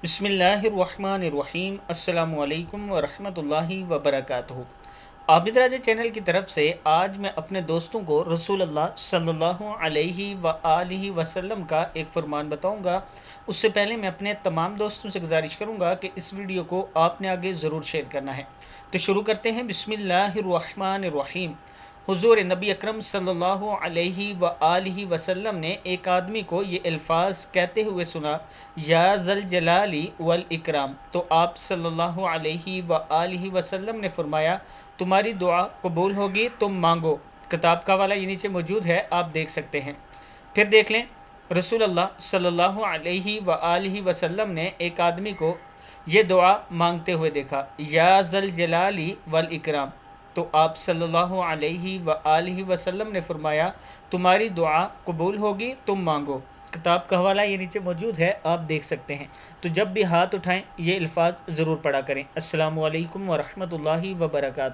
बिस्मिल्लाहिर्रहमानिर्रहीम। अस्सलामु अलैकुम वरहमतुल्लाहि वबरकातुहू। आबिद राजा चैनल की तरफ से आज मैं अपने दोस्तों को रसूल अल्लाह सल्लल्लाहु अलैहि व आलिहि वसल्लम का एक फरमान बताऊंगा। उससे पहले मैं अपने तमाम दोस्तों से गुजारिश करूंगा कि इस वीडियो को आपने आगे ज़रूर शेयर करना है। तो शुरू करते हैं। बिस्मिल्लाहिर्रहमानिर्रहीम। हुजूर नबी अकरम सल्लल्लाहु अलैहि व आलिहि वसल्लम ने एक आदमी को ये अल्फाज कहते हुए सुना, या ज़ल जलाली वल इकराम। तो आप सल्लल्लाहु अलैहि व आलिहि वसल्लम ने फरमाया, तुम्हारी दुआ कबूल होगी, तुम मांगो। किताब का वाला ये नीचे मौजूद है, आप देख सकते हैं। फिर देख लें, रसूल अल्लाह सल्लल्लाहु अलैहि व आलिहि वसल्लम ने एक आदमी को ये दुआ मांगते हुए देखा, या ज़ल जलाली वल इकराम। तो आप सल्लल्लाहु अलैहि व आलिहि वसल्लम ने फरमाया, तुम्हारी दुआ कबूल होगी, तुम मांगो। किताब का हवाला ये नीचे मौजूद है, आप देख सकते हैं। तो जब भी हाथ उठाएं ये अल्फाज ज़रूर पढ़ा करें। अस्सलामु अलैकुम व रहमतुल्लाहि व बरकातुहू।